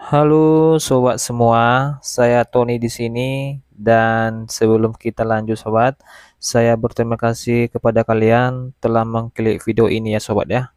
Halo sobat semua, saya Tony di sini dan sebelum kita lanjut sobat, saya berterima kasih kepada kalian telah mengklik video ini ya sobat ya.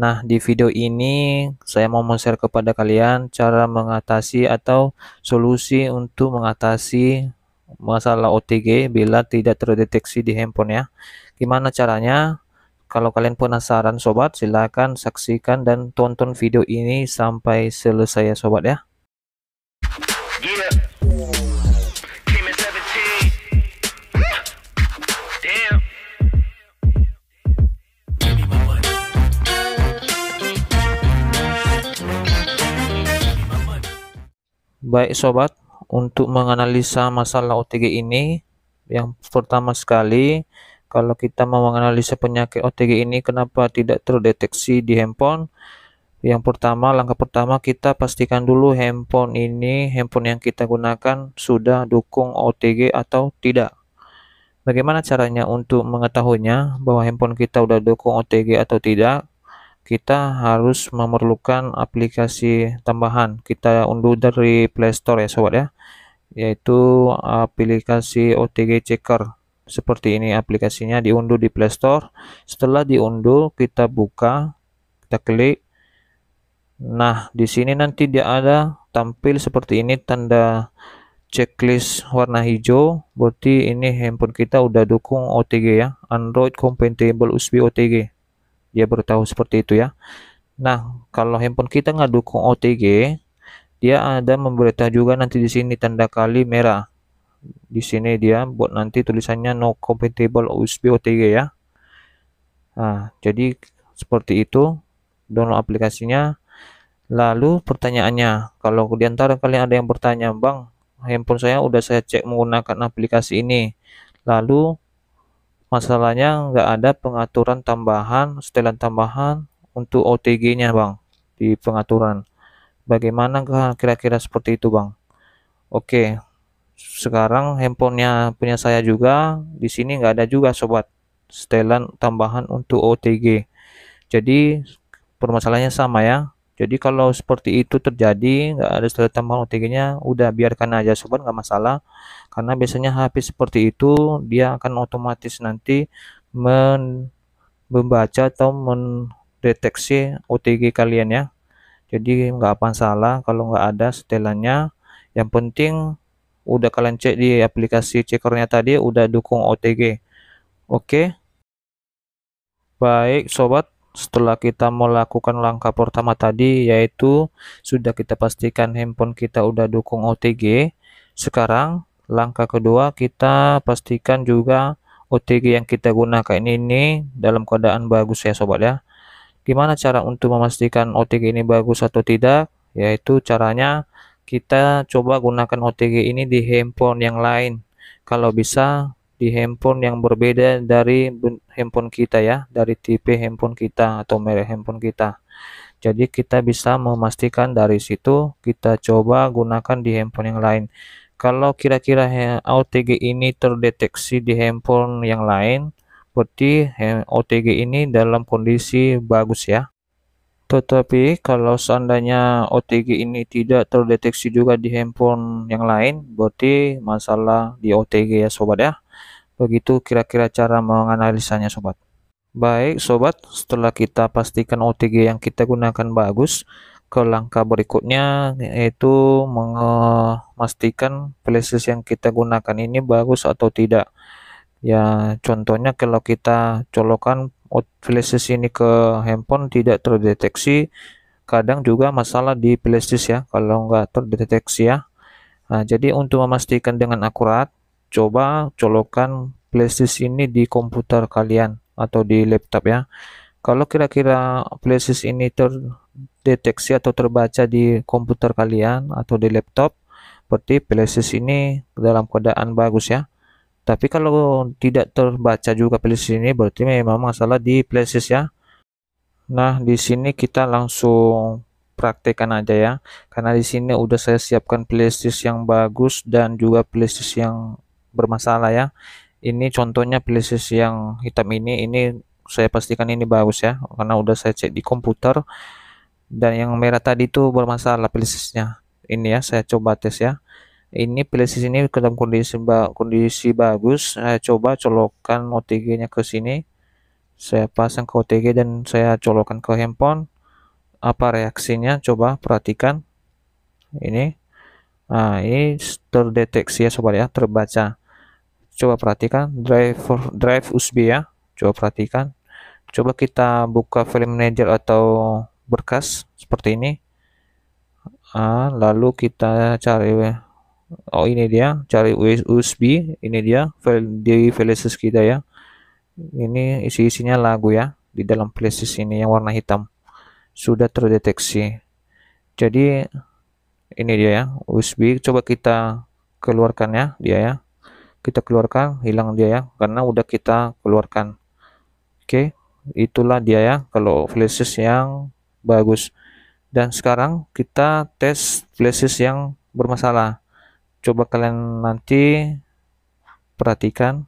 Nah, di video ini saya mau share kepada kalian cara mengatasi atau solusi untuk mengatasi masalah OTG bila tidak terdeteksi di handphone ya. Gimana caranya? Kalau kalian penasaran sobat, silahkan saksikan dan tonton video ini sampai selesai ya sobat ya. Yeah. Came at 17. Damn. Baik sobat, untuk menganalisa masalah OTG ini, yang pertama sekali, kalau kita mau menganalisa penyakit OTG ini kenapa tidak terdeteksi di handphone, yang pertama, langkah pertama kita pastikan dulu handphone yang kita gunakan sudah dukung OTG atau tidak. Bagaimana caranya untuk mengetahuinya bahwa handphone kita udah dukung OTG atau tidak? Kita harus memerlukan aplikasi tambahan. Kita unduh dari Play Store ya sobat ya, yaitu aplikasi OTG Checker. Seperti ini aplikasinya, diunduh di Play Store. Setelah diunduh, kita buka, kita klik. Nah, di sini nanti dia ada tampil seperti ini, tanda checklist warna hijau, berarti ini handphone kita udah dukung OTG ya, Android Compatible USB OTG. Dia beritahu seperti itu ya. Nah, kalau handphone kita nggak dukung OTG, dia ada memberitahu juga nanti di sini tanda kali merah. Di sini dia buat nanti tulisannya no compatible USB OTG ya. Nah, jadi seperti itu. Download aplikasinya. Lalu pertanyaannya, kalau di antara kalian ada yang bertanya, Bang, handphone saya udah saya cek menggunakan aplikasi ini. Lalu masalahnya nggak ada pengaturan tambahan, setelan tambahan untuk OTG-nya, Bang, di pengaturan. Bagaimana kira-kira seperti itu, Bang? Oke, sekarang handphonenya punya saya juga, di sini nggak ada juga, sobat, setelan tambahan untuk OTG. Jadi permasalahannya sama ya. Jadi kalau seperti itu terjadi, nggak ada setelan tambahan OTG-nya, udah biarkan aja, sobat, nggak masalah. Karena biasanya HP seperti itu, dia akan otomatis nanti membaca atau mendeteksi OTG kalian ya. Jadi nggak apa salah kalau nggak ada setelannya. Yang penting udah kalian cek di aplikasi checkernya tadi udah dukung OTG. Oke, baik sobat. Setelah kita melakukan langkah pertama tadi, yaitu sudah kita pastikan handphone kita udah dukung OTG. Sekarang langkah kedua, kita pastikan juga OTG yang kita gunakan ini dalam keadaan bagus ya sobat ya. Gimana cara untuk memastikan OTG ini bagus atau tidak? Yaitu caranya kita coba gunakan OTG ini di handphone yang lain. Kalau bisa di handphone yang berbeda dari handphone kita ya, dari tipe handphone kita atau merek handphone kita. Jadi kita bisa memastikan dari situ, kita coba gunakan di handphone yang lain. Kalau kira-kira OTG ini terdeteksi di handphone yang lain, berarti OTG ini dalam kondisi bagus ya. Tetapi kalau seandainya OTG ini tidak terdeteksi juga di handphone yang lain, berarti masalah di OTG ya sobat ya. Begitu kira-kira cara menganalisanya sobat. Baik sobat, setelah kita pastikan OTG yang kita gunakan bagus, ke langkah berikutnya yaitu memastikan flashdisk yang kita gunakan ini bagus atau tidak. Ya, contohnya kalau kita colokan flashdisk ini ke handphone tidak terdeteksi, kadang juga masalah di flashdisk ya kalau nggak terdeteksi ya. Nah, jadi untuk memastikan dengan akurat, coba colokan flashdisk ini di komputer kalian atau di laptop ya. Kalau kira-kira flashdisk ini terdeteksi atau terbaca di komputer kalian atau di laptop, berarti flashdisk ini dalam keadaan bagus ya. Tapi kalau tidak terbaca juga flashdisk ini, berarti memang masalah di flashdisk ya. Nah, di sini kita langsung praktekkan aja ya. Karena di sini udah saya siapkan flashdisk yang bagus dan juga flashdisk yang bermasalah ya. Ini contohnya flashdisk yang hitam ini saya pastikan ini bagus ya. Karena udah saya cek di komputer dan yang merah tadi itu bermasalah flashdisknya. Ini ya, saya coba tes ya. Ini flashdisk ini dalam kondisi bagus. Saya coba colokkan OTG-nya ke sini. Saya pasang ke OTG dan saya colokkan ke handphone. Apa reaksinya? Coba perhatikan. Ini. Nah, ini terdeteksi ya sobat ya, terbaca. Coba perhatikan drive USB ya. Coba perhatikan. Coba kita buka file manager atau berkas seperti ini. Lalu kita cari, oh ini dia, cari USB. Ini dia file di flashdisk kita ya. Ini isi-isinya lagu ya di dalam flashdisk ini yang warna hitam. Sudah terdeteksi. Jadi ini dia ya USB. Coba kita keluarkan ya dia ya. Kita keluarkan, hilang dia ya karena udah kita keluarkan. Oke, itulah dia ya kalau flashdisk yang bagus. Dan sekarang kita tes flashdisk yang bermasalah. Coba kalian nanti perhatikan,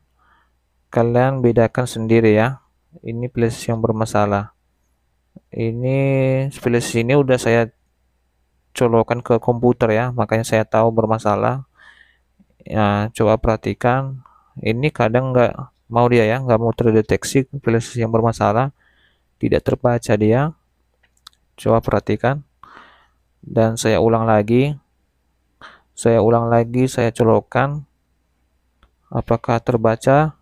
kalian bedakan sendiri ya. Ini flashdisk yang bermasalah. Ini flashdisk ini udah saya colokan ke komputer ya, makanya saya tahu bermasalah. Ya, coba perhatikan. Ini kadang nggak mau dia ya, nggak mau terdeteksi flashdisk yang bermasalah, tidak terbaca dia. Coba perhatikan. Dan saya ulang lagi, saya colokkan. Apakah terbaca?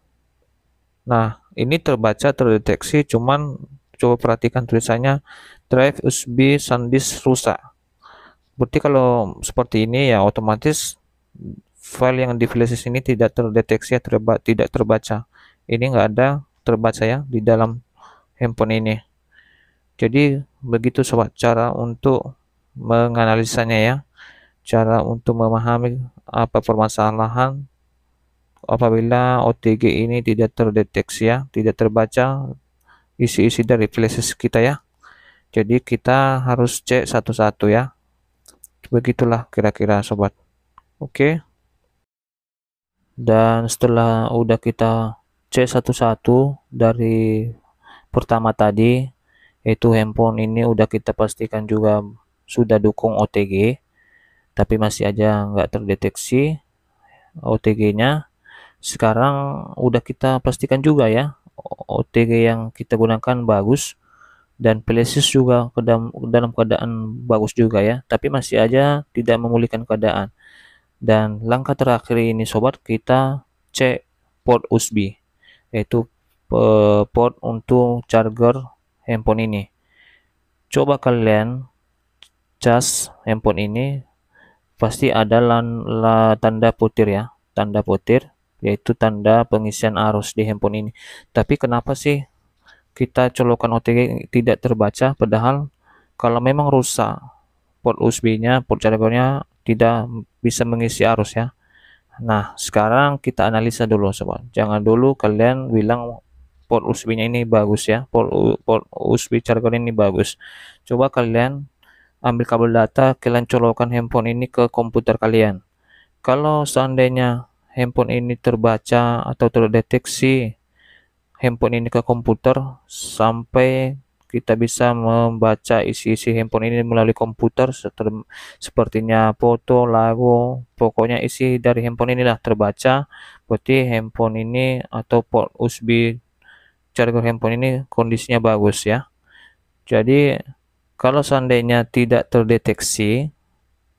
Nah, ini terbaca, terdeteksi, cuman coba perhatikan tulisannya drive USB SanDisk rusak. Berarti kalau seperti ini ya otomatis file yang di flashdisk ini tidak terdeteksi, tidak terbaca. Ini nggak ada terbaca ya di dalam handphone ini. Jadi begitu sobat cara untuk menganalisanya ya, cara untuk memahami apa permasalahan apabila OTG ini tidak terdeteksi ya, tidak terbaca isi-isi dari flashdisk kita ya. Jadi kita harus cek satu-satu ya. Begitulah kira-kira sobat. Oke. Dan setelah udah kita cek satu-satu dari pertama tadi, yaitu handphone ini udah kita pastikan juga sudah dukung OTG, tapi masih aja nggak terdeteksi OTG-nya. Sekarang udah kita pastikan juga ya OTG yang kita gunakan bagus dan flashdisk juga dalam keadaan bagus juga ya, tapi masih aja tidak memulihkan keadaan. Dan langkah terakhir ini sobat, kita cek port USB, yaitu port untuk charger handphone ini. Coba kalian cas handphone ini, pasti ada tanda putir ya, tanda putir, yaitu tanda pengisian arus di handphone ini. Tapi kenapa sih kita colokan OTG tidak terbaca, padahal kalau memang rusak port USB-nya, port chargernya tidak bisa mengisi arus ya. Nah, sekarang kita analisa dulu sobat. Jangan dulu kalian bilang port USB-nya ini bagus ya, port USB charger ini bagus. Coba kalian ambil kabel data, kalian colokkan handphone ini ke komputer kalian. Kalau seandainya handphone ini terbaca atau terdeteksi handphone ini ke komputer sampai kita bisa membaca isi-isi handphone ini melalui komputer, sepertinya foto, lagu, pokoknya isi dari handphone inilah terbaca, berarti handphone ini atau port USB charger handphone ini kondisinya bagus ya. Jadi kalau seandainya tidak terdeteksi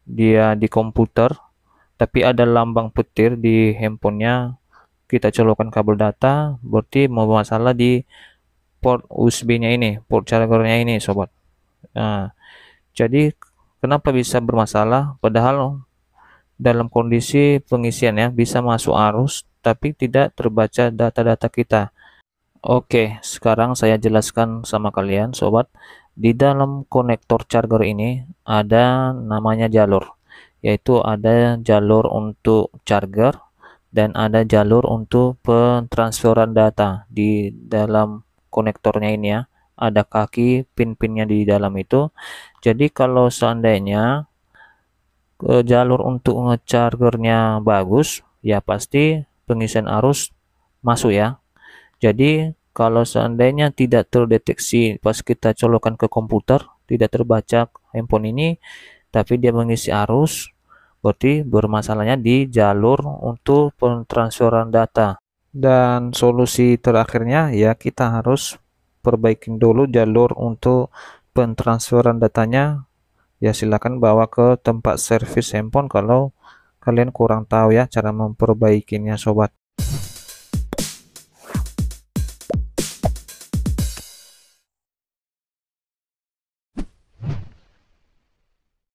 dia di komputer, tapi ada lambang petir di handphonenya, kita colokkan kabel data, berarti mau masalah di port USB-nya ini, port chargernya ini sobat. Nah, jadi kenapa bisa bermasalah padahal dalam kondisi pengisian ya bisa masuk arus tapi tidak terbaca data-data kita. Oke, sekarang saya jelaskan sama kalian sobat. Di dalam konektor charger ini ada namanya jalur, yaitu ada jalur untuk charger dan ada jalur untuk pentransferan data di dalam konektornya ini ya. Ada kaki pin-pinnya di dalam itu. Jadi kalau seandainya jalur untuk ngechargernya bagus, ya pasti pengisian arus masuk ya. Jadi kalau seandainya tidak terdeteksi pas kita colokan ke komputer, tidak terbaca handphone ini, tapi dia mengisi arus, berarti bermasalahnya di jalur untuk pentransferan data. Dan solusi terakhirnya ya kita harus perbaikin dulu jalur untuk pentransferan datanya. Ya silakan bawa ke tempat servis handphone kalau kalian kurang tahu ya cara memperbaikinya sobat.